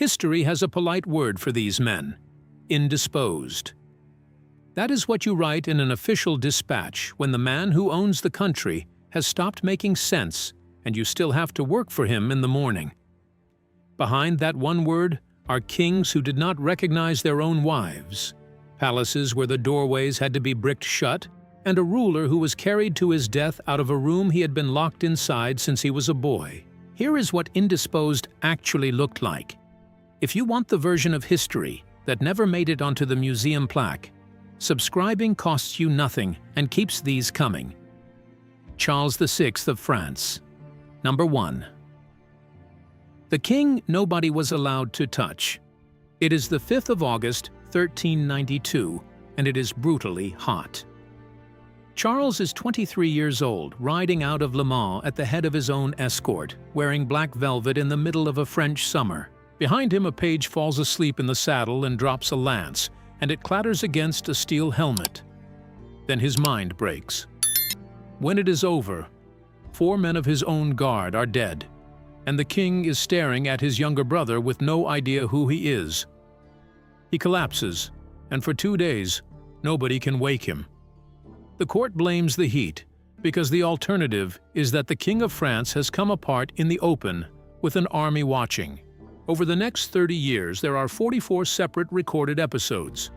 History has a polite word for these men: indisposed. That is what you write in an official dispatch when the man who owns the country has stopped making sense and you still have to work for him in the morning. Behind that one word are kings who did not recognize their own wives, palaces where the doorways had to be bricked shut, and a ruler who was carried to his death out of a room he had been locked inside since he was a boy. Here is what indisposed actually looked like. If you want the version of history that never made it onto the museum plaque, subscribing costs you nothing and keeps these coming. Charles VI of France. Number 1. The king nobody was allowed to touch. It is the 5th of August, 1392, and it is brutally hot. Charles is 23 years old, riding out of Le Mans at the head of his own escort, wearing black velvet in the middle of a French summer. Behind him, a page falls asleep in the saddle and drops a lance, and it clatters against a steel helmet. Then his mind breaks. When it is over, 4 men of his own guard are dead, and the king is staring at his younger brother with no idea who he is. He collapses, and for 2 days, nobody can wake him. The court blames the heat, because the alternative is that the King of France has come apart in the open with an army watching. Over the next 30 years, there are 44 separate recorded episodes.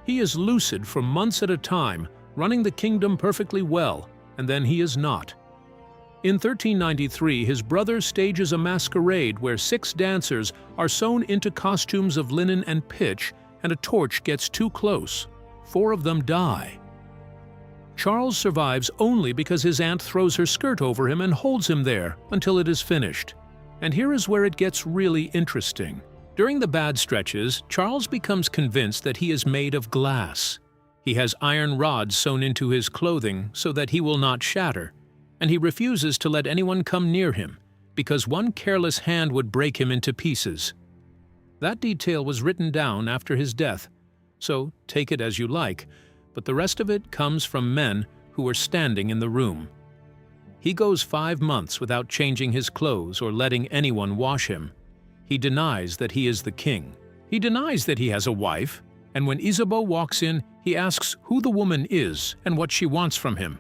He is lucid for months at a time, running the kingdom perfectly well, and then he is not. In 1393, his brother stages a masquerade where 6 dancers are sewn into costumes of linen and pitch, and a torch gets too close. 4 of them die. Charles survives only because his aunt throws her skirt over him and holds him there until it is finished. And here is where it gets really interesting. During the bad stretches, Charles becomes convinced that he is made of glass. He has iron rods sewn into his clothing so that he will not shatter, and he refuses to let anyone come near him because one careless hand would break him into pieces. That detail was written down after his death, so take it as you like, but the rest of it comes from men who were standing in the room. He goes 5 months without changing his clothes or letting anyone wash him. He denies that he is the king. He denies that he has a wife, and when Isabeau walks in, he asks who the woman is and what she wants from him.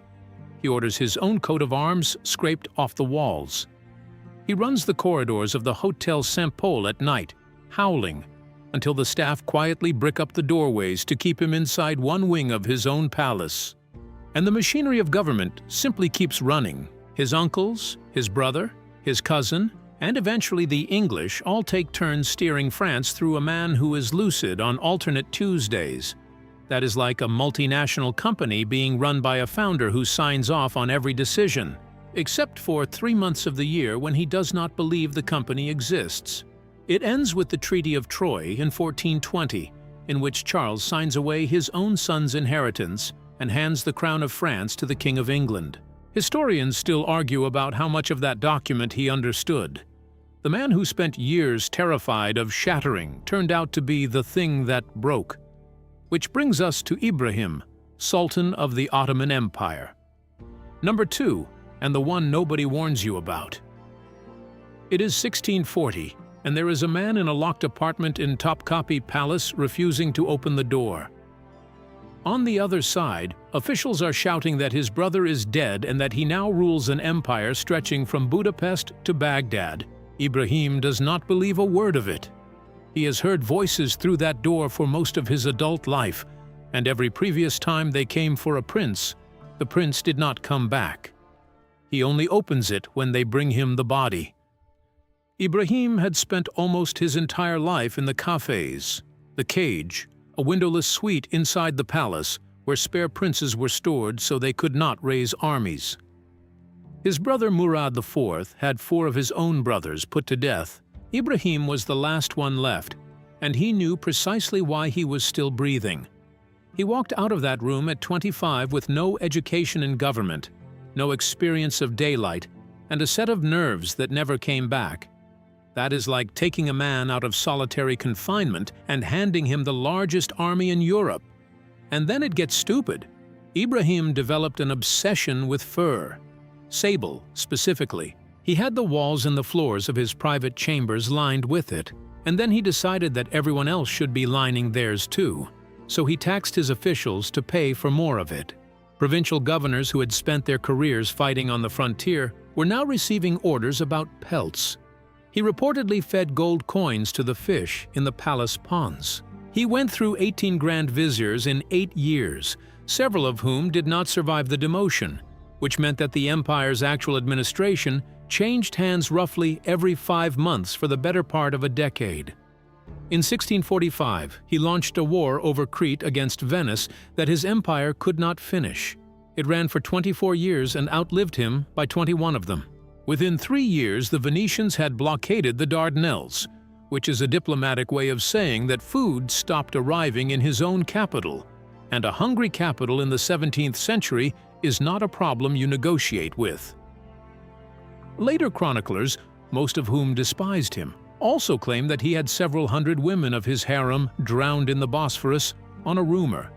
He orders his own coat of arms scraped off the walls. He runs the corridors of the Hotel Saint-Paul at night, howling, until the staff quietly brick up the doorways to keep him inside one wing of his own palace. And the machinery of government simply keeps running. His uncles, his brother, his cousin, and eventually the English all take turns steering France through a man who is lucid on alternate Tuesdays. That is like a multinational company being run by a founder who signs off on every decision, except for 3 months of the year when he does not believe the company exists. It ends with the Treaty of Troyes in 1420, in which Charles signs away his own son's inheritance and hands the crown of France to the King of England. Historians still argue about how much of that document he understood. The man who spent years terrified of shattering turned out to be the thing that broke. Which brings us to Ibrahim, Sultan of the Ottoman Empire. Number 2, and the one nobody warns you about. It is 1640, and there is a man in a locked apartment in Topkapi Palace refusing to open the door. On the other side, officials are shouting that his brother is dead and that he now rules an empire stretching from Budapest to Baghdad. Ibrahim does not believe a word of it. He has heard voices through that door for most of his adult life, and every previous time they came for a prince, the prince did not come back. He only opens it when they bring him the body. Ibrahim had spent almost his entire life in the cafes, the cage, a windowless suite inside the palace where spare princes were stored so they could not raise armies. His brother Murad IV had 4 of his own brothers put to death. Ibrahim was the last one left, and he knew precisely why he was still breathing. He walked out of that room at 25 with no education in government, no experience of daylight, and a set of nerves that never came back. That is like taking a man out of solitary confinement and handing him the largest army in Europe. And then it gets stupid. Ibrahim developed an obsession with fur, sable specifically. He had the walls and the floors of his private chambers lined with it. And then he decided that everyone else should be lining theirs too, so he taxed his officials to pay for more of it. Provincial governors who had spent their careers fighting on the frontier were now receiving orders about pelts. He reportedly fed gold coins to the fish in the palace ponds. He went through 18 grand viziers in 8 years, several of whom did not survive the demotion, which meant that the empire's actual administration changed hands roughly every 5 months for the better part of a decade. In 1645, he launched a war over Crete against Venice that his empire could not finish. It ran for 24 years and outlived him by 21 of them. Within 3 years, the Venetians had blockaded the Dardanelles, which is a diplomatic way of saying that food stopped arriving in his own capital, and a hungry capital in the 17th century is not a problem you negotiate with. Later chroniclers, most of whom despised him, also claim that he had several hundred women of his harem drowned in the Bosphorus on a rumor.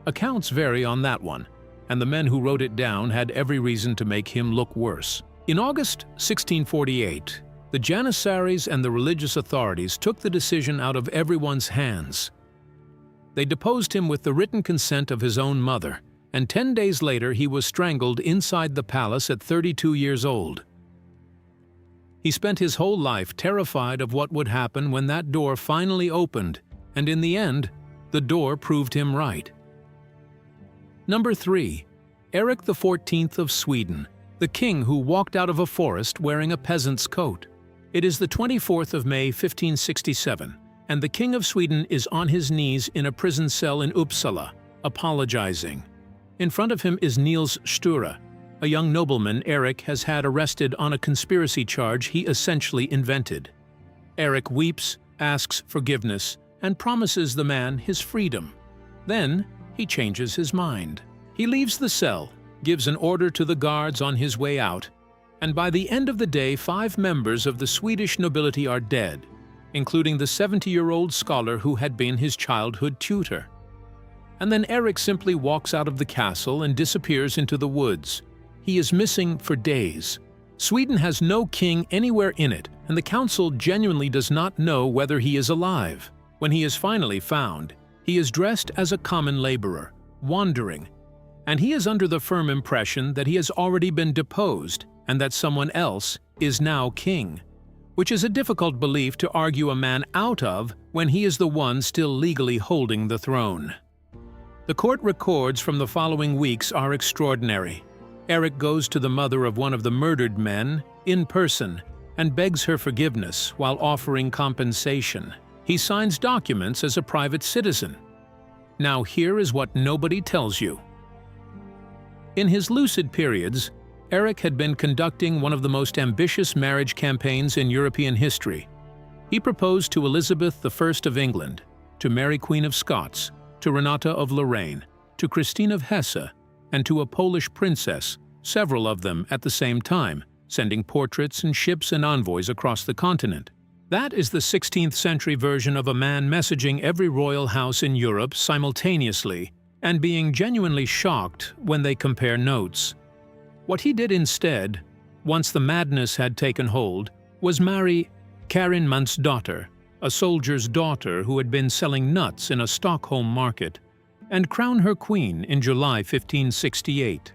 Accounts vary on that one, and the men who wrote it down had every reason to make him look worse. In August 1648, the Janissaries and the religious authorities took the decision out of everyone's hands. They deposed him with the written consent of his own mother, and 10 days later he was strangled inside the palace at 32 years old. He spent his whole life terrified of what would happen when that door finally opened, and in the end, the door proved him right. Number 3. Eric XIV of Sweden, the king who walked out of a forest wearing a peasant's coat. It is the 24th of May, 1567, and the King of Sweden is on his knees in a prison cell in Uppsala, apologizing. In front of him is Niels Sture, a young nobleman Eric has had arrested on a conspiracy charge he essentially invented. Eric weeps, asks forgiveness, and promises the man his freedom. Then he changes his mind. He leaves the cell, gives an order to the guards on his way out, and by the end of the day 5 members of the Swedish nobility are dead, including the 70-year-old scholar who had been his childhood tutor. And then Eric simply walks out of the castle and disappears into the woods. He is missing for days. Sweden has no king anywhere in it, and the council genuinely does not know whether he is alive. When he is finally found, he is dressed as a common laborer, wandering, and he is under the firm impression that he has already been deposed and that someone else is now king, which is a difficult belief to argue a man out of when he is the one still legally holding the throne. The court records from the following weeks are extraordinary. Eric goes to the mother of one of the murdered men in person and begs her forgiveness while offering compensation. He signs documents as a private citizen. Now here is what nobody tells you. In his lucid periods, Eric had been conducting one of the most ambitious marriage campaigns in European history. He proposed to Elizabeth I of England, to Mary Queen of Scots, to Renata of Lorraine, to Christine of Hesse, and to a Polish princess, several of them at the same time, sending portraits and ships and envoys across the continent. That is the 16th century version of a man messaging every royal house in Europe simultaneously and being genuinely shocked when they compare notes. What he did instead, once the madness had taken hold, was marry Karin Mansdotter, a soldier's daughter who had been selling nuts in a Stockholm market, and crown her queen in July 1568.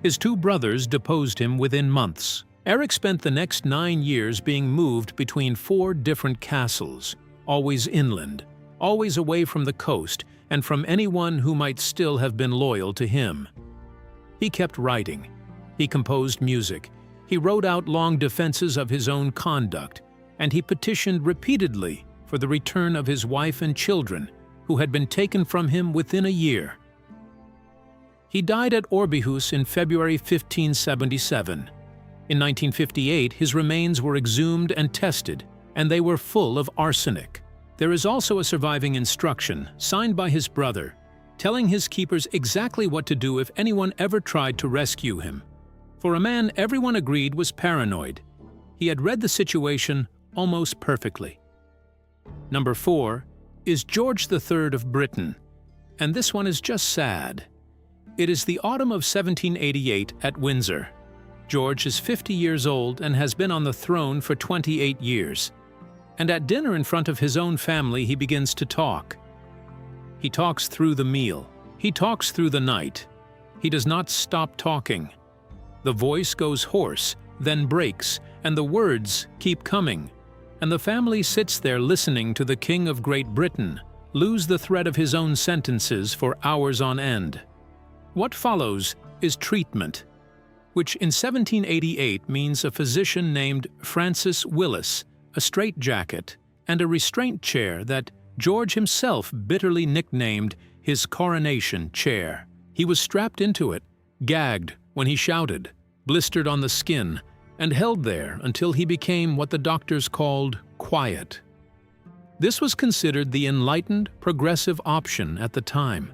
His 2 brothers deposed him within months. Eric spent the next 9 years being moved between 4 different castles, always inland, always away from the coast and from anyone who might still have been loyal to him. He kept writing. He composed music. He wrote out long defenses of his own conduct, and he petitioned repeatedly for the return of his wife and children, who had been taken from him within a year. He died at Orbihus in February 1577. In 1958, his remains were exhumed and tested, and they were full of arsenic. There is also a surviving instruction, signed by his brother, telling his keepers exactly what to do if anyone ever tried to rescue him. For a man everyone agreed was paranoid, he had read the situation almost perfectly. Number 4 is George III of Britain, and this one is just sad. It is the autumn of 1788 at Windsor. George is 50 years old and has been on the throne for 28 years. And at dinner in front of his own family, he begins to talk. He talks through the meal. He talks through the night. He does not stop talking. The voice goes hoarse, then breaks, and the words keep coming. And the family sits there listening to the King of Great Britain lose the thread of his own sentences for hours on end. What follows is treatment, which in 1788 means a physician named Francis Willis, a straitjacket, and a restraint chair that George himself bitterly nicknamed his coronation chair. He was strapped into it, gagged when he shouted, blistered on the skin, and held there until he became what the doctors called quiet. This was considered the enlightened, progressive option at the time.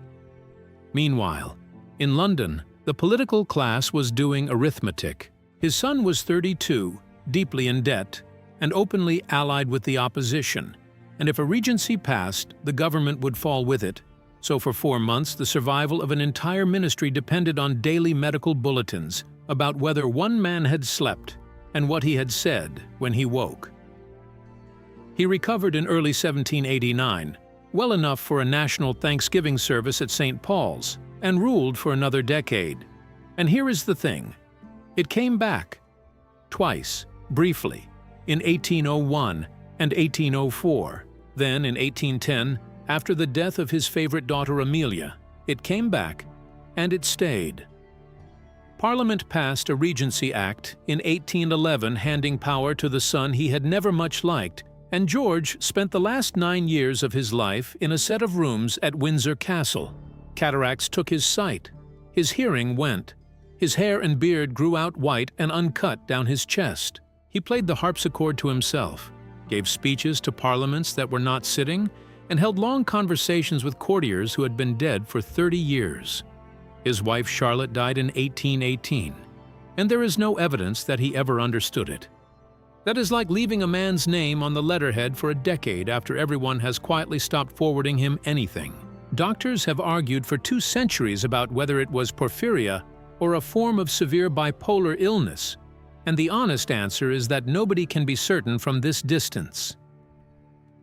Meanwhile, in London, the political class was doing arithmetic. His son was 32, deeply in debt, and openly allied with the opposition, and if a regency passed, the government would fall with it. So for 4 months, the survival of an entire ministry depended on daily medical bulletins about whether one man had slept and what he had said when he woke. He recovered in early 1789, well enough for a national Thanksgiving service at St. Paul's, and ruled for another decade. And here is the thing. It came back. Twice, briefly, in 1801 and 1804. Then, in 1810, after the death of his favorite daughter Amelia, it came back, and it stayed. Parliament passed a Regency Act in 1811 handing power to the son he had never much liked, and George spent the last 9 years of his life in a set of rooms at Windsor Castle. Cataracts took his sight. His hearing went. His hair and beard grew out white and uncut down his chest. He played the harpsichord to himself, gave speeches to parliaments that were not sitting, and held long conversations with courtiers who had been dead for 30 years. His wife Charlotte died in 1818, and there is no evidence that he ever understood it. That is like leaving a man's name on the letterhead for a decade after everyone has quietly stopped forwarding him anything. Doctors have argued for 2 centuries about whether it was porphyria or a form of severe bipolar illness, and the honest answer is that nobody can be certain from this distance.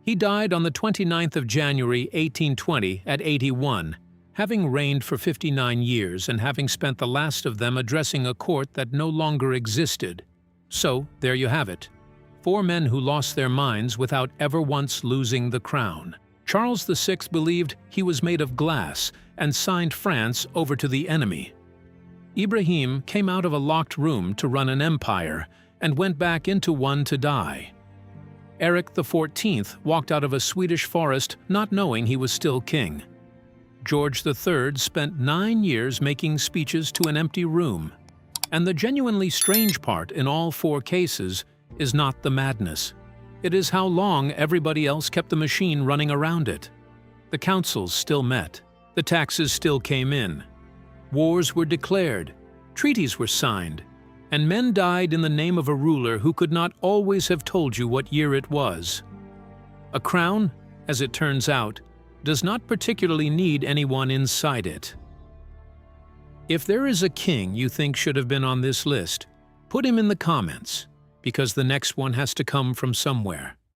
He died on the 29th of January 1820 at 81, having reigned for 59 years and having spent the last of them addressing a court that no longer existed. So, there you have it. 4 men who lost their minds without ever once losing the crown. Charles VI believed he was made of glass and signed France over to the enemy. Ibrahim came out of a locked room to run an empire and went back into one to die. Eric XIV walked out of a Swedish forest not knowing he was still king. George III spent 9 years making speeches to an empty room. And the genuinely strange part in all 4 cases is not the madness. It is how long everybody else kept the machine running around it. The councils still met. The taxes still came in. Wars were declared. Treaties were signed. And men died in the name of a ruler who could not always have told you what year it was. A crown, as it turns out, does not particularly need anyone inside it. If there is a king you think should have been on this list, put him in the comments, because the next one has to come from somewhere.